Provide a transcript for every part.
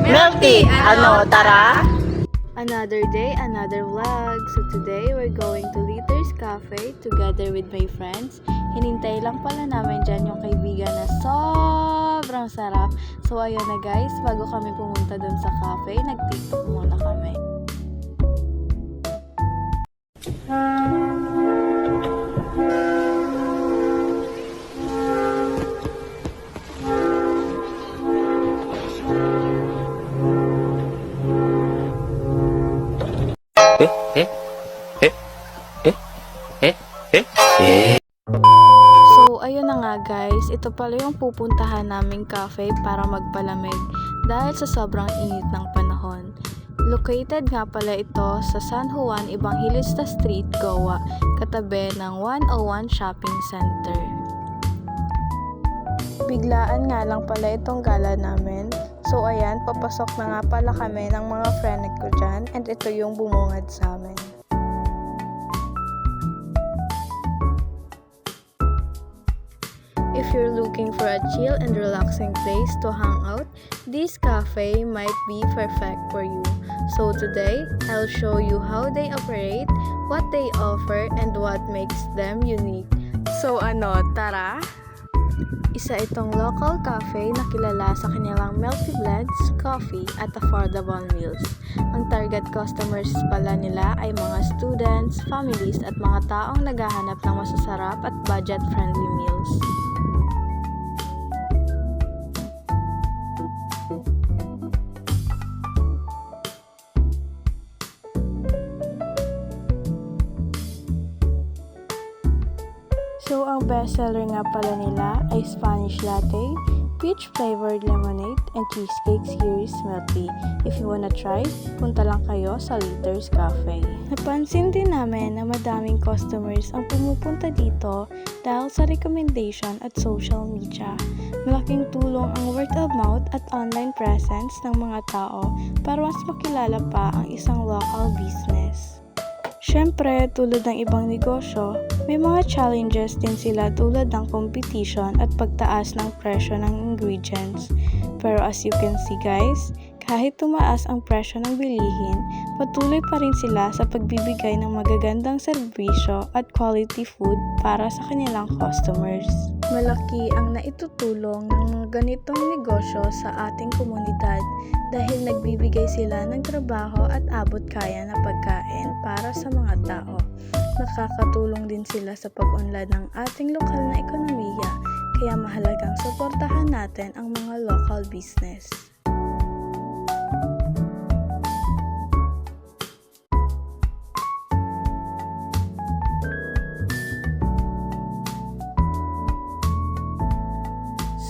Melty, ano, tara? Another day, another vlog. So today, we're going to Liters Cafe together with my friends. Hinintay lang pala namin dyan yung kaibigan na sobrang sarap. So ayun na guys, bago kami pumunta dun sa cafe, nag-tiktok muna kami. So, ayun na nga guys, ito pala yung pupuntahan naming cafe para magpalamig dahil sa sobrang init ng panahon. Located nga pala ito sa San Juan, Evangelista Street, Goa, katabi ng 101 Shopping Center. Biglaan nga lang pala itong gala namin. So ayan, papasok na nga pala kami ng mga friend ko dyan and ito yung bumungad sa amin. If you're looking for a chill and relaxing place to hang out, this cafe might be perfect for you. So today, I'll show you how they operate, what they offer, and what makes them unique. So ano, tara? Isa itong local cafe na kilala sa kanilang milky blends, coffee, at affordable meals. Ang target customers pala nila ay mga students, families, at mga taong naghahanap ng masasarap at budget-friendly meals. So, ang bestseller nga pala nila ay Spanish Latte, peach-flavored lemonade, and cheesecakes here is milk tea. If you wanna try, punta lang kayo sa Liters Cafe. Napansin din namin na madaming customers ang pumupunta dito dahil sa recommendation at social media. Malaking tulong ang word of mouth at online presence ng mga tao para mas makilala pa ang isang local business. Siyempre, tulad ng ibang negosyo, may mga challenges din sila tulad ng competition at pagtaas ng presyo ng ingredients. Pero as you can see guys, kahit tumaas ang presyo ng bilihin, patuloy pa rin sila sa pagbibigay ng magagandang serbisyo at quality food para sa kanilang customers. Malaki ang naitutulong ng mga ganitong negosyo sa ating komunidad dahil nagbibigay sila ng trabaho at abot kaya na pagkain para sa mga tao. Nakakatulong din sila sa pag-unlad ng ating lokal na ekonomiya, kaya mahalagang suportahan natin ang mga local business.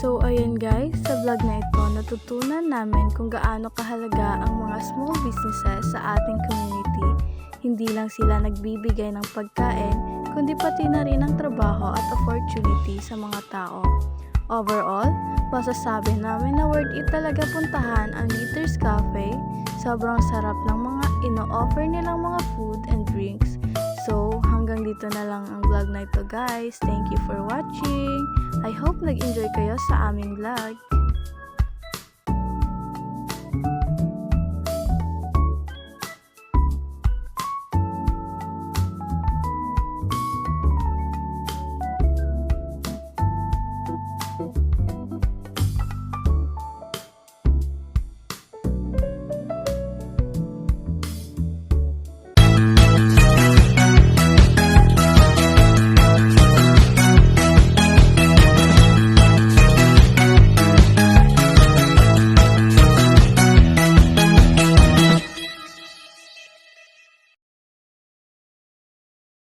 So ayun guys, sa vlog na ito natutunan namin kung gaano kahalaga ang mga small businesses sa ating community. Hindi lang sila nagbibigay ng pagkain, kundi pati na rin ng trabaho at opportunity sa mga tao. Overall, masasabi namin na worth it talaga puntahan ang Liters Cafe. Sobrang sarap ng mga ino-offer nilang mga food and drinks. So, hanggang dito na lang ang vlog na ito guys. Thank you for watching. I hope nag-enjoy kayo sa aming vlog.